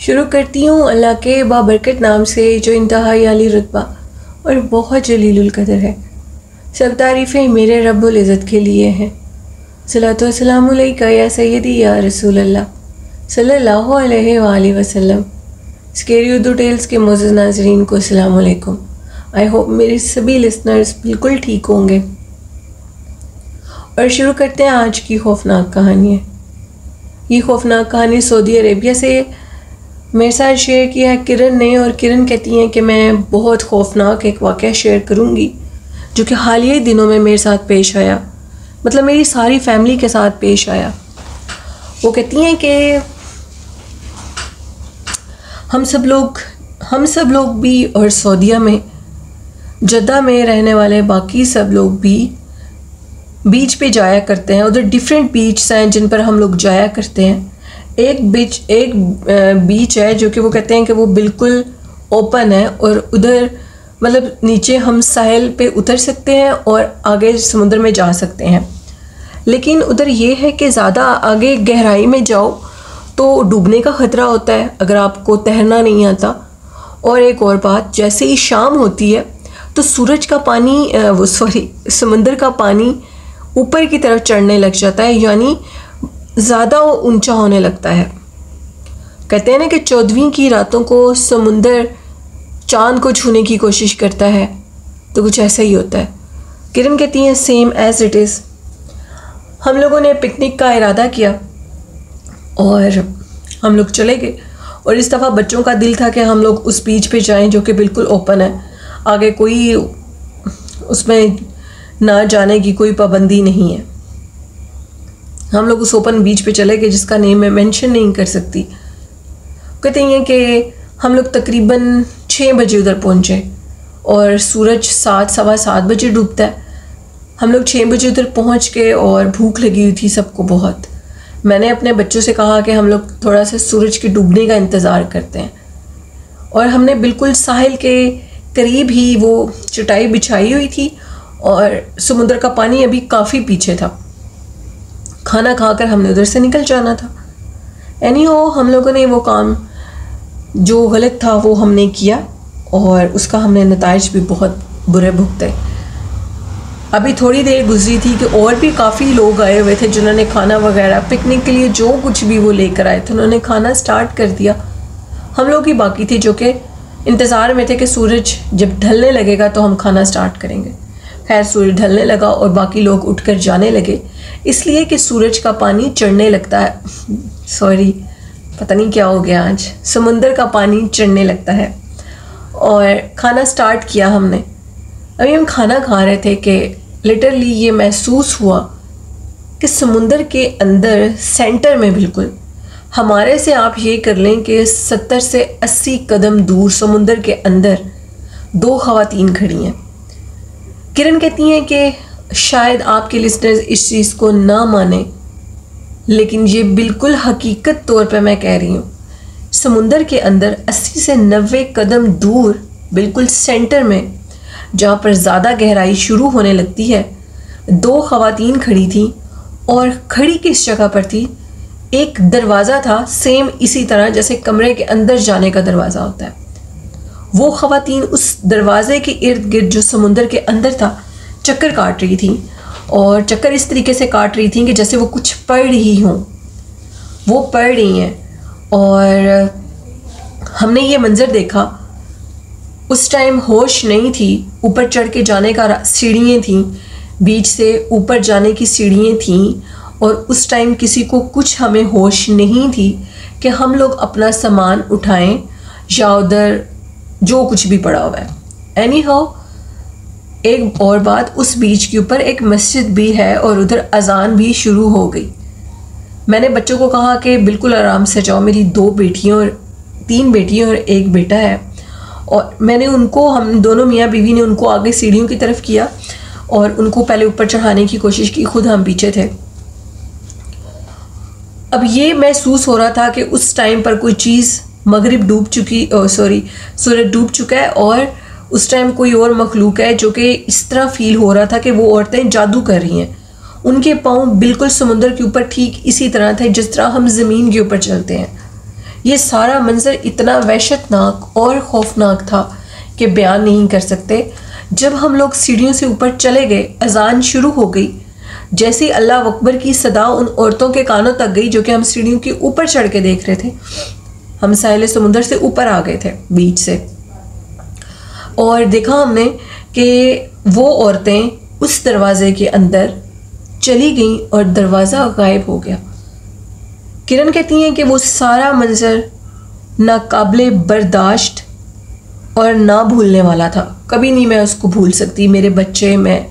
शुरू करती हूँ अल्लाह के बाबरकत नाम से जो इंतहाई आली रुतबा और बहुत जलीलुल कदर है। सब तारीफ़ें मेरे रब्बुल इज़्ज़त के लिए हैं। सलातो वस्सलामु अलैका या सय्यदी या रसूल अल्लाह सल्लल्लाहु अलैहि वसल्लम। स्केरी उर्दू टेल्स के मोअज़्ज़ज़ नाज़रीन को अस्सलामु अलैकुम। आई होप मेरे सभी लिसनर्स बिल्कुल ठीक होंगे। और शुरू करते हैं आज की खौफनाक कहानी। ये खौफनाक कहानी सऊदी अरेबिया से मेरे साथ शेयर किया है किरण ने, और किरण कहती हैं कि मैं बहुत खौफनाक एक वाक़या शेयर करूँगी जो कि हालिया दिनों में मेरे साथ पेश आया, मतलब मेरी सारी फैमिली के साथ पेश आया। वो कहती हैं कि हम सब लोग भी, और सऊदीया में जद्दा में रहने वाले बाकी सब लोग भी बीच पे जाया करते हैं। उधर डिफरेंट बीच हैं जिन पर हम लोग जाया करते हैं। एक बीच है जो कि वो कहते हैं कि वो बिल्कुल ओपन है, और उधर मतलब नीचे हम साहिल पे उतर सकते हैं और आगे समुद्र में जा सकते हैं। लेकिन उधर ये है कि ज़्यादा आगे गहराई में जाओ तो डूबने का ख़तरा होता है अगर आपको तैरना नहीं आता। और एक और बात, जैसे ही शाम होती है तो सूरज का पानी समुद्र का पानी ऊपर की तरफ चढ़ने लग जाता है, यानी ज़्यादा ऊंचा होने लगता है। कहते हैं ना कि 14वीं की रातों को समुंदर चांद को छूने की कोशिश करता है, तो कुछ ऐसा ही होता है। किरण कहती हैं सेम एज इट इज़। हम लोगों ने पिकनिक का इरादा किया और हम लोग चले गए, और इस दफ़ा बच्चों का दिल था कि हम लोग उस बीच पे जाएं जो कि बिल्कुल ओपन है, आगे कोई उसमें ना जाने की कोई पाबंदी नहीं है। हम लोग उस ओपन बीच पे चले गए जिसका नेम मैं मेंशन नहीं कर सकती। कहते हैं कि हम लोग तकरीबन 6 बजे उधर पहुँचे और सूरज 7-7:15 बजे डूबता है। हम लोग 6 बजे उधर पहुँच गए और भूख लगी हुई थी सबको बहुत। मैंने अपने बच्चों से कहा कि हम लोग थोड़ा सा सूरज के डूबने का इंतज़ार करते हैं, और हमने बिल्कुल साहिल के करीब ही वो चटाई बिछाई हुई थी और समुद्र का पानी अभी काफ़ी पीछे था। खाना खाकर हमने उधर से निकल जाना था। एनीहो हम लोगों ने वो काम जो गलत था वो हमने किया, और उसका हमने नताइज भी बहुत बुरे भुगते। अभी थोड़ी देर गुजरी थी कि और भी काफ़ी लोग आए हुए थे जिन्होंने खाना वगैरह पिकनिक के लिए जो कुछ भी वो लेकर आए थे उन्होंने खाना स्टार्ट कर दिया। हम लोग ही बाकी थे जो कि इंतज़ार में थे कि सूरज जब ढलने लगेगा तो हम खाना स्टार्ट करेंगे। खैर सूरज ढलने लगा और बाकी लोग उठकर जाने लगे, इसलिए कि सूरज का पानी चढ़ने लगता है। पता नहीं क्या हो गया आज, समुंदर का पानी चढ़ने लगता है। और खाना स्टार्ट किया हमने। अभी हम खाना खा रहे थे कि लिटरली ये महसूस हुआ कि समुंदर के अंदर सेंटर में बिल्कुल हमारे से आप ये कर लें कि 70 से 80 कदम दूर समुंदर के अंदर 2 ख़वातीन खड़ी हैं। किरण कहती हैं कि शायद आपके लिसनर्स इस चीज़ को ना माने, लेकिन ये बिल्कुल हकीकत तौर पे मैं कह रही हूँ। समुंदर के अंदर 80 से 90 कदम दूर बिल्कुल सेंटर में जहाँ पर ज़्यादा गहराई शुरू होने लगती है 2 ख़वातीन खड़ी थी। और खड़ी किस जगह पर थी? एक दरवाज़ा था, सेम इसी तरह जैसे कमरे के अंदर जाने का दरवाज़ा होता है। वो ख़वातीन उस दरवाज़े के इर्द गिर्द जो समुंदर के अंदर था चक्कर काट रही थी, और चक्कर इस तरीके से काट रही थी कि जैसे वो कुछ पढ़ रही हों। वो पढ़ रही हैं, और हमने ये मंज़र देखा। उस टाइम होश नहीं थी, ऊपर चढ़ के जाने का सीढ़ियाँ थीं, बीच से ऊपर जाने की सीढ़ियाँ थीं, और उस टाइम किसी को कुछ हमें होश नहीं थी कि हम लोग अपना सामान उठाएं या उधर जो कुछ भी पड़ा हुआ है। एनीहाउ एक और बात, उस बीच के ऊपर एक मस्जिद भी है और उधर अजान भी शुरू हो गई। मैंने बच्चों को कहा कि बिल्कुल आराम से जाओ, मेरी 3 बेटियां और 1 बेटा है, और मैंने उनको, हम दोनों मियाँ बीवी ने उनको आगे सीढ़ियों की तरफ किया और उनको पहले ऊपर चढ़ाने की कोशिश की, खुद हम पीछे थे। अब ये महसूस हो रहा था कि उस टाइम पर कोई चीज़ सूरज डूब चुका है, और उस टाइम कोई और मखलूक है जो कि इस तरह फील हो रहा था कि वो औरतें जादू कर रही हैं। उनके पाँव बिल्कुल समुंदर के ऊपर ठीक इसी तरह थे जिस तरह हम ज़मीन के ऊपर चलते हैं, ये सारा मंजर इतना वहशतनाक और खौफनाक था कि बयान नहीं कर सकते। जब हम लोग सीढ़ियों से ऊपर चले गए, अजान शुरू हो गई। जैसे अल्लाह अकबर की सदा उन औरतों के कानों तक गई जो कि हम सीढ़ियों के ऊपर चढ़ के देख रहे थे। हम साहिल समुंदर से ऊपर आ गए थे, बीच से, और देखा हमने कि वो औरतें उस दरवाजे के अंदर चली गईं और दरवाज़ा गायब हो गया। किरण कहती हैं कि वो सारा मंजर नाकाबिले बर्दाश्त और ना भूलने वाला था। कभी नहीं मैं उसको भूल सकती। मेरे बच्चे, मैं,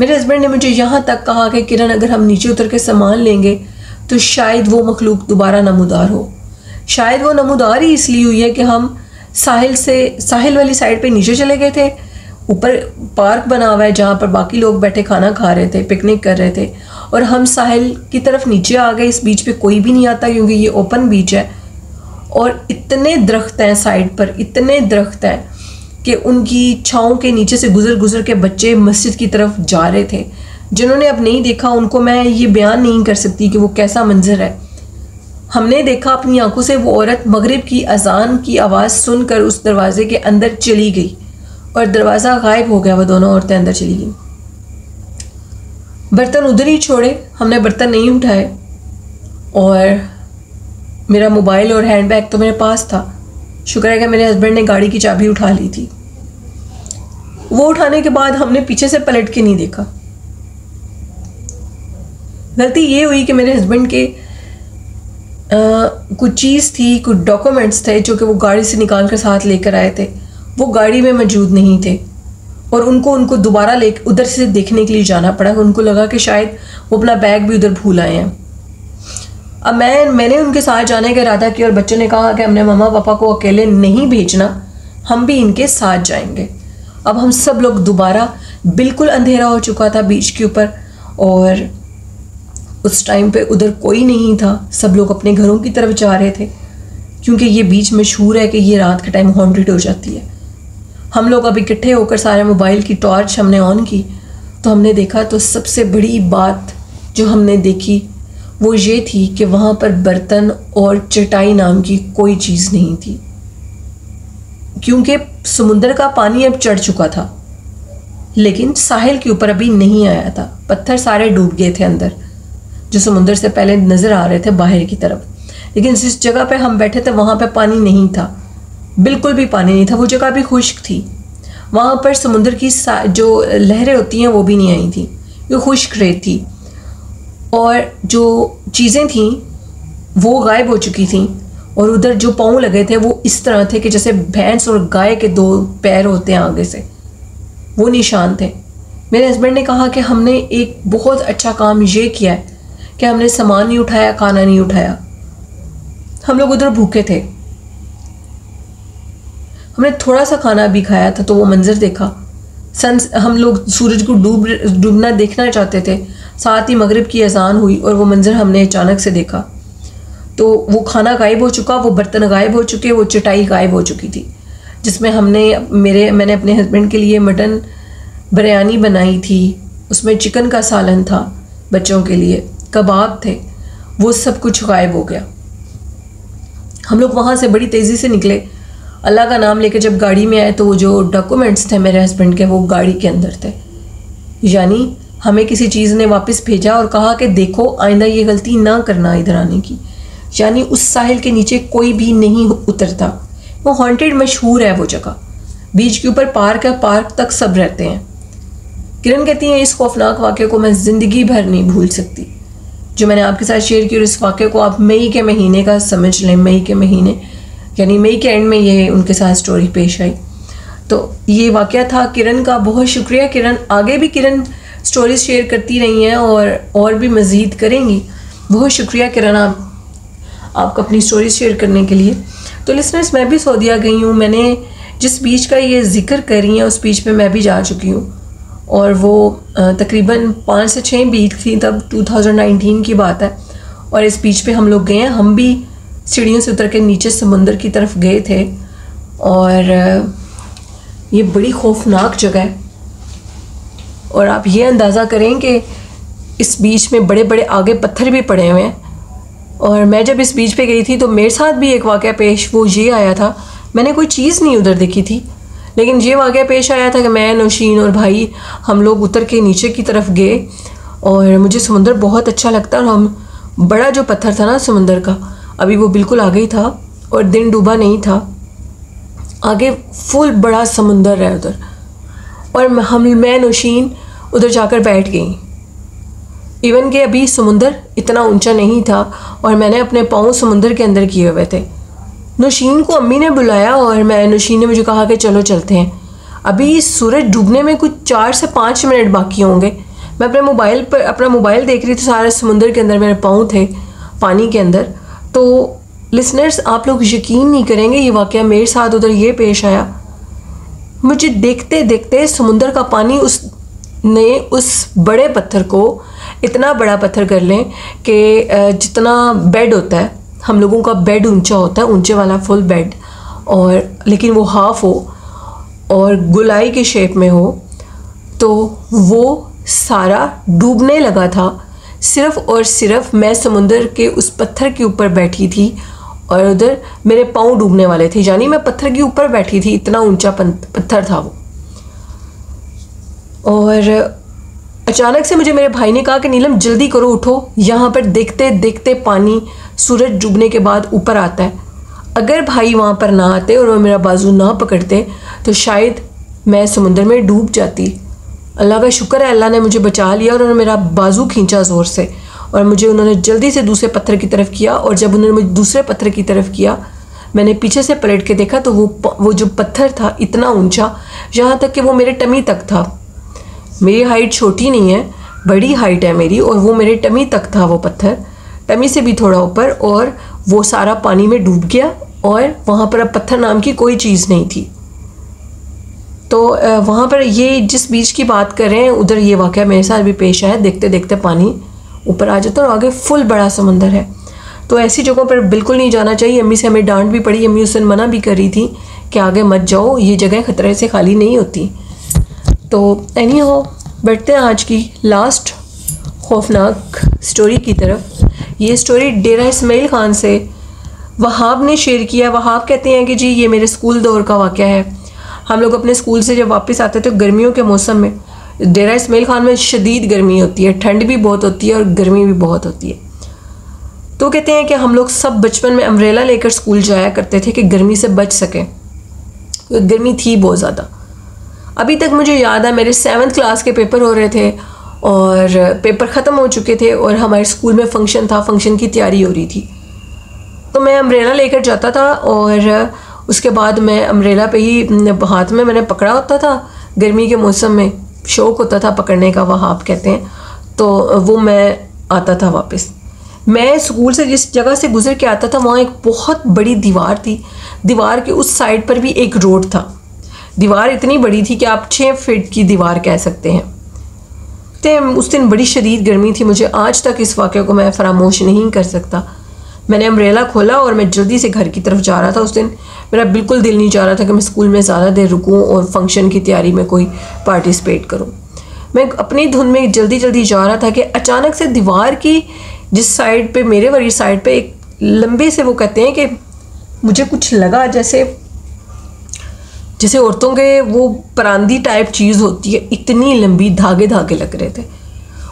मेरे हस्बैंड ने मुझे यहाँ तक कहा कि किरण अगर हम नीचे उतर के सामान लेंगे तो शायद वो मखलूक दोबारा नमूदार हो। शायद वो नमूदार ही इसलिए हुई है कि हम साहिल वाली साइड पे नीचे चले गए थे। ऊपर पार्क बना हुआ है जहाँ पर बाकी लोग बैठे खाना खा रहे थे, पिकनिक कर रहे थे, और हम साहिल की तरफ नीचे आ गए। इस बीच पे कोई भी नहीं आता क्योंकि ये ओपन बीच है और इतने दरख्त हैं साइड पर, इतने दरख्त हैं कि उनकी छाँव के नीचे से गुजर गुजर के बच्चे मस्जिद की तरफ जा रहे थे। जिन्होंने अब नहीं देखा उनको मैं ये बयान नहीं कर सकती कि वो कैसा मंजर है। हमने देखा अपनी आंखों से, वो औरत मगरिब की अजान की आवाज़ सुनकर उस दरवाजे के अंदर चली गई और दरवाज़ा गायब हो गया। वो दोनों औरतें अंदर चली गई। बर्तन उधर ही छोड़े, हमने बर्तन नहीं उठाए, और मेरा मोबाइल और हैंडबैग तो मेरे पास था। शुक्र है कि मेरे हस्बैंड ने गाड़ी की चाबी उठा ली थी। वो उठाने के बाद हमने पीछे से पलट के नहीं देखा। गलती ये हुई कि मेरे हस्बैंड के कुछ चीज़ थी, कुछ डॉक्यूमेंट्स थे जो कि वो गाड़ी से निकाल कर साथ लेकर आए थे, वो गाड़ी में मौजूद नहीं थे, और उनको दोबारा ले उधर से देखने के लिए जाना पड़ा। उनको लगा कि शायद वो अपना बैग भी उधर भूल आए हैं। अब मैंने उनके साथ जाने का इरादा किया और बच्चों ने कहा कि हमने मम्मा पापा को अकेले नहीं भेजना, हम भी इनके साथ जाएंगे। अब हम सब लोग दोबारा, बिल्कुल अंधेरा हो चुका था बीच के ऊपर, और उस टाइम पे उधर कोई नहीं था। सब लोग अपने घरों की तरफ जा रहे थे क्योंकि ये बीच मशहूर है कि ये रात के टाइम हॉन्टेड हो जाती है। हम लोग अब इकट्ठे होकर सारे मोबाइल की टॉर्च हमने ऑन की तो हमने देखा, तो सबसे बड़ी बात जो हमने देखी वो ये थी कि वहाँ पर बर्तन और चटाई नाम की कोई चीज़ नहीं थी, क्योंकि समुंदर का पानी अब चढ़ चुका था, लेकिन साहिल के ऊपर अभी नहीं आया था। पत्थर सारे डूब गए थे अंदर, जो समुंदर से पहले नज़र आ रहे थे बाहर की तरफ। लेकिन जिस जगह पे हम बैठे थे वहाँ पे पानी नहीं था, बिल्कुल भी पानी नहीं था। वो जगह भी खुश्क थी। वहाँ पर समुंदर की जो लहरें होती हैं वो भी नहीं आई थी, वो खुश्क रेत थी, और जो चीज़ें थीं वो गायब हो चुकी थीं, और उधर जो पाँव लगे थे वो इस तरह थे कि जैसे भैंस और गाय के दो पैर होते हैं आगे से, वो निशान थे। मेरे हस्बैंड ने कहा कि हमने एक बहुत अच्छा काम ये किया है कि हमने सामान नहीं उठाया, खाना नहीं उठाया। हम लोग उधर भूखे थे, हमने थोड़ा सा खाना भी खाया था, तो वो मंजर देखा। हम लोग सूरज को डूबना देखना चाहते थे, साथ ही मगरिब की अजान हुई और वो मंजर हमने अचानक से देखा। तो वो खाना गायब हो चुका, वो बर्तन गायब हो चुके, वो चटाई गायब हो चुकी थी जिसमें मैंने अपने हस्बैंड के लिए मटन बिरयानी बनाई थी। उसमें चिकन का सालन था, बच्चों के लिए कबाब थे, वो सब कुछ गायब हो गया। हम लोग वहाँ से बड़ी तेज़ी से निकले, अल्लाह का नाम लेकर जब गाड़ी में आए तो वो जो डॉक्यूमेंट्स थे मेरे हस्बैंड के वो गाड़ी के अंदर थे। यानी हमें किसी चीज़ ने वापस भेजा और कहा कि देखो आइंदा ये गलती ना करना इधर आने की। यानी उस साहिल के नीचे कोई भी नहीं उतरता, वो हॉन्टेड मशहूर है वो जगह। बीच के ऊपर पार्क है, पार्क तक सब रहते हैं। किरण कहती हैं इस खौफनाक वाक़े को मैं ज़िंदगी भर नहीं भूल सकती, जो मैंने आपके साथ शेयर किया। और इस वाक़े को आप मई के महीने का समझ लें, मई के महीने यानी मई के एंड में ये उनके साथ स्टोरी पेश आई। तो ये वाक़या था किरण का। बहुत शुक्रिया किरण, आगे भी किरण स्टोरीज शेयर करती रही हैं और भी मज़ीद करेंगी। बहुत शुक्रिया किरण आपको अपनी स्टोरीज शेयर करने के लिए। तो लिसनर्स, मैं भी सऊदीया गई हूँ। मैंने जिस बीच का ये जिक्र कर रही हैं उस बीच पे मैं भी जा चुकी हूँ, और वो तकरीबन 5 से 6 बीच थी, तब 2019 की बात है। और इस बीच पे हम लोग गए हैं, हम भी सीढ़ियों से उतर के नीचे समुंदर की तरफ गए थे, और ये बड़ी खौफनाक जगह है। और आप ये अंदाज़ा करें कि इस बीच में बड़े बड़े आगे पत्थर भी पड़े हुए हैं, और मैं जब इस बीच पे गई थी तो मेरे साथ भी एक वाक़या पेश वो ये आया था। मैंने कोई चीज़ नहीं उधर देखी थी, लेकिन ये वाक़या पेश आया था कि मैं, नौशीन और भाई हम लोग उतर के नीचे की तरफ गए और मुझे समुंदर बहुत अच्छा लगता है। और हम बड़ा जो पत्थर था ना समुंदर का, अभी वो बिल्कुल आगे ही था और दिन डूबा नहीं था, आगे फुल बड़ा समुंदर है उधर। और मैं नौशीन उधर जाकर बैठ गई। इवन कि अभी समुंदर इतना ऊंचा नहीं था और मैंने अपने पाँव समुंदर के अंदर किए हुए थे। नौशीन को अम्मी ने बुलाया और नौशीन ने मुझे कहा कि चलो चलते हैं। अभी सूरज डूबने में कुछ 4 से 5 मिनट बाकी होंगे। मैं अपना मोबाइल देख रही थी, सारे समुंदर के अंदर मेरे पाँव थे पानी के अंदर। तो लिसनर्स, आप लोग यकीन नहीं करेंगे, ये वाक़या मेरे साथ उधर ये पेश आया। मुझे देखते देखते समुंदर का पानी उसने उस बड़े पत्थर को, इतना बड़ा पत्थर कर लें कि जितना बेड होता है, हम लोगों का बेड ऊंचा होता है, ऊंचे वाला फुल बेड, और लेकिन वो हाफ हो और गुलाई के शेप में हो, तो वो सारा डूबने लगा था। सिर्फ़ और सिर्फ मैं समुंदर के उस पत्थर के ऊपर बैठी थी और उधर मेरे पाँव डूबने वाले थे, यानी मैं पत्थर के ऊपर बैठी थी, इतना ऊंचा पत्थर था वो। और अचानक से मुझे मेरे भाई ने कहा कि नीलम जल्दी करो, उठो, यहाँ पर देखते देखते पानी सूरज डूबने के बाद ऊपर आता है। अगर भाई वहाँ पर ना आते और वो मेरा बाजू ना पकड़ते तो शायद मैं समुंदर में डूब जाती। अल्लाह का शुक्र है, अल्लाह ने मुझे बचा लिया और उन्होंने मेरा बाजू खींचा ज़ोर से और उन्होंने जल्दी से दूसरे पत्थर की तरफ किया। और जब उन्होंने मुझे दूसरे पत्थर की तरफ किया, मैंने पीछे से पलट के देखा तो वो जो पत्थर था इतना ऊंचा, यहाँ तक कि वो मेरे टमी तक था। मेरी हाइट छोटी नहीं है, बड़ी हाइट है मेरी, और वो मेरे टमी तक था वो पत्थर, टमी से भी थोड़ा ऊपर, और वो सारा पानी में डूब गया और वहाँ पर अब पत्थर नाम की कोई चीज़ नहीं थी। तो वहाँ पर ये जिस बीच की बात कर रहे हैं उधर ये वाक़या मेरे साथ भी पेश आया। देखते देखते पानी ऊपर आ जाता है और आगे फुल बड़ा समंदर है। तो ऐसी जगहों पर बिल्कुल नहीं जाना चाहिए। अम्मी से हमें डांट भी पड़ी, अम्मी उस दिन मना भी कर रही थी कि आगे मत जाओ, ये जगह ख़तरे से खाली नहीं होती। तो एनी हो, बढ़ते हैं आज की लास्ट खौफनाक स्टोरी की तरफ। ये स्टोरी डेरा इस्माइल ख़ान से वहाब ने शेयर किया। वहाब कहते हैं कि जी ये मेरे स्कूल दौर का वाक़या है। हम लोग अपने स्कूल से जब वापस आते थे गर्मियों के मौसम में, डेरा इस्माइल ख़ान में शदीद गर्मी होती है, ठंड भी बहुत होती है और गर्मी भी बहुत होती है। तो कहते हैं कि हम लोग सब बचपन में अम्ब्रेला लेकर स्कूल जाया करते थे कि गर्मी से बच सकें, क्योंकि गर्मी थी बहुत ज़्यादा। अभी तक मुझे याद है मेरे 7th क्लास के पेपर हो रहे थे और पेपर ख़त्म हो चुके थे और हमारे स्कूल में फ़ंक्शन था, फ़ंक्शन की तैयारी हो रही थी। तो मैं अम्ब्रेला लेकर जाता था और उसके बाद मैं अम्ब्रेला पे ही हाथ में मैंने पकड़ा होता था। गर्मी के मौसम में शौक़ होता था पकड़ने का, वहाब कहते हैं। तो वो मैं आता था वापस। मैं स्कूल से जिस जगह से गुजर के आता था वहाँ एक बहुत बड़ी दीवार थी। दीवार के उस साइड पर भी एक रोड था। दीवार इतनी बड़ी थी कि आप 6 फीट की दीवार कह सकते हैं। तो उस दिन बड़ी शदीद गर्मी थी। मुझे आज तक इस वाक़े को मैं फरामोश नहीं कर सकता। मैंने अम्ब्रेला खोला और मैं जल्दी से घर की तरफ जा रहा था। उस दिन मेरा बिल्कुल दिल नहीं चाह रहा था कि मैं स्कूल में ज़्यादा देर रुकूं और फंक्शन की तैयारी में कोई पार्टिसिपेट करूं। मैं अपनी धुन में जल्दी जल्दी जा रहा था कि अचानक से दीवार की जिस साइड पे, मेरे वाली साइड पे, एक लंबे से, वो कहते हैं कि मुझे कुछ लगा जैसे औरतों के वो परांदी टाइप चीज़ होती है, इतनी लंबी, धागे धागे लग रहे थे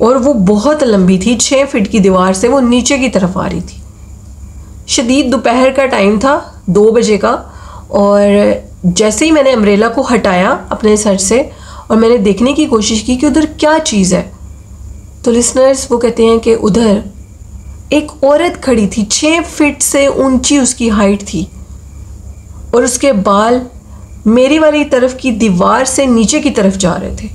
और वो बहुत लंबी थी। 6 फीट की दीवार से वो नीचे की तरफ आ रही थी। शदीद दोपहर का टाइम था, 2 बजे का। और जैसे ही मैंने अम्ब्रेला को हटाया अपने सर से और मैंने देखने की कोशिश की कि उधर क्या चीज़ है, तो लिसनर्स वो कहते हैं कि उधर एक औरत खड़ी थी। 6 फीट से ऊंची उसकी हाइट थी और उसके बाल मेरी वाली तरफ की दीवार से नीचे की तरफ जा रहे थे।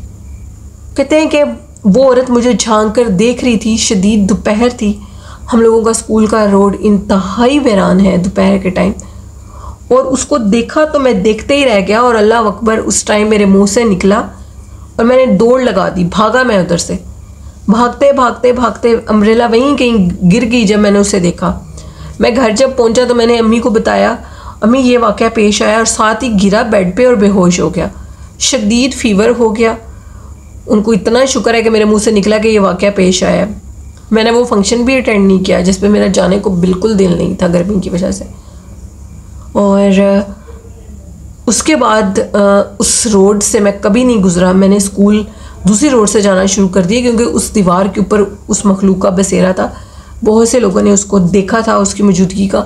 कहते हैं कि वो औरत मुझे झांक कर देख रही थी। शदीद दोपहर थी। हम लोगों का स्कूल का रोड इंतहाई वीरान है दोपहर के टाइम, और उसको देखा तो मैं देखते ही रह गया और अल्लाह अकबर उस टाइम मेरे मुंह से निकला और मैंने दौड़ लगा दी। भागा मैं उधर से, भागते भागते भागते अम्ब्रेला वहीं कहीं गिर गई। जब मैंने उसे देखा, मैं घर जब पहुंचा तो मैंने अम्मी को बताया, अम्मी ये वाक़या पेश आया, और साथ ही गिरा बेड पे और बेहोश हो गया। शदीद फीवर हो गया। उनको इतना शुक्र है कि मेरे मुंह से निकला कि ये वाक़या पेश आया। मैंने वो फंक्शन भी अटेंड नहीं किया जिस पे मेरा जाने को बिल्कुल दिल नहीं था गर्मी की वजह से। और उसके बाद उस रोड से मैं कभी नहीं गुज़रा। मैंने स्कूल दूसरी रोड से जाना शुरू कर दिया क्योंकि उस दीवार के ऊपर उस मखलूक का बसेरा था। बहुत से लोगों ने उसको देखा था, उसकी मौजूदगी का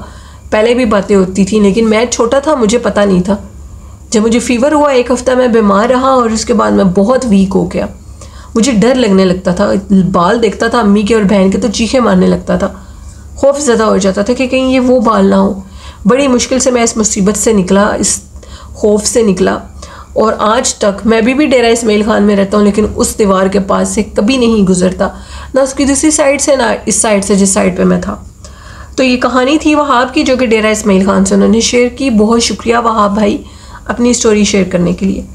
पहले भी बातें होती थी, लेकिन मैं छोटा था, मुझे पता नहीं था। जब मुझे फ़ीवर हुआ 1 हफ़्ता मैं बीमार रहा और उसके बाद मैं बहुत वीक हो गया। मुझे डर लगने लगता था, बाल देखता था अम्मी के और बहन के तो चीखें मारने लगता था, खौफ ज़्यादा हो जाता था कि कहीं ये वो बाल ना हो। बड़ी मुश्किल से मैं इस मुसीबत से निकला, इस खौफ से निकला। और आज तक मैं भी डेरा इस्माइल खान में रहता हूँ, लेकिन उस दीवार के पास से कभी नहीं गुजरता, ना उसकी दूसरी साइड से ना इस साइड से जिस साइड पे मैं था। तो ये कहानी थी वहाब की जो कि डेरा इस्माइल खान से उन्होंने शेयर की। बहुत शुक्रिया वहाब भाई अपनी स्टोरी शेयर करने के लिए।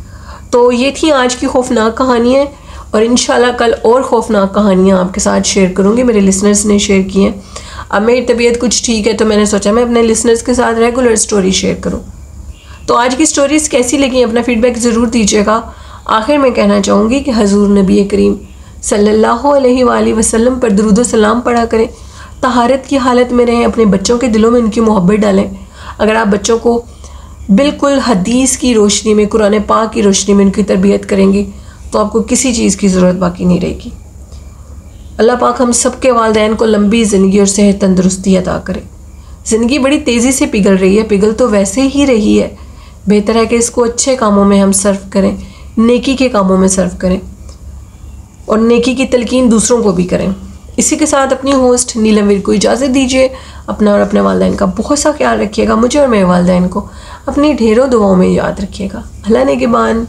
तो ये थी आज की खौफनाक कहानियाँ और इंशाल्लाह कल और खौफनाक कहानियाँ आपके साथ शेयर करूँगी। मेरे लिसनर्स ने शेयर की हैं। अब मेरी तबीयत कुछ ठीक है तो मैंने सोचा मैं अपने लिसनर्स के साथ रेगुलर स्टोरी शेयर करूँ। तो आज की स्टोरीज़ कैसी लगी अपना फ़ीडबैक ज़रूर दीजिएगा। आखिर में कहना चाहूँगी कि हजूर नबी करीम सल्लल्लाहु अलैहि वसल्लम पर दुरूद व सलाम पढ़ा करें, तहारत की हालत में रहें, अपने बच्चों के दिलों में उनकी मोहब्बत डालें। अगर आप बच्चों को बिल्कुल हदीस की रोशनी में, कुरान पाक की रोशनी में उनकी तरबियत करेंगे तो आपको किसी चीज़ की ज़रूरत बाकी नहीं रहेगी। अल्लाह पाक हम सब के वालिदैन को लंबी ज़िंदगी और सेहत तंदुरुस्ती अता करे। ज़िंदगी बड़ी तेज़ी से पिघल रही है, पिघल तो वैसे ही रही है। बेहतर है कि इसको अच्छे कामों में हम सर्व करें, नेकी के कामों में सर्व करें और नेकी की तलकीन दूसरों को भी करें। इसी के साथ अपनी होस्ट नीलम वीर को इजाज़त दीजिए। अपना और अपने वालिदैन का बहुत सा ख्याल रखिएगा। मुझे और मेरे वालिदैन को अपनी ढेरों दुआओं में याद रखिएगा। अल्लाह ने के बान।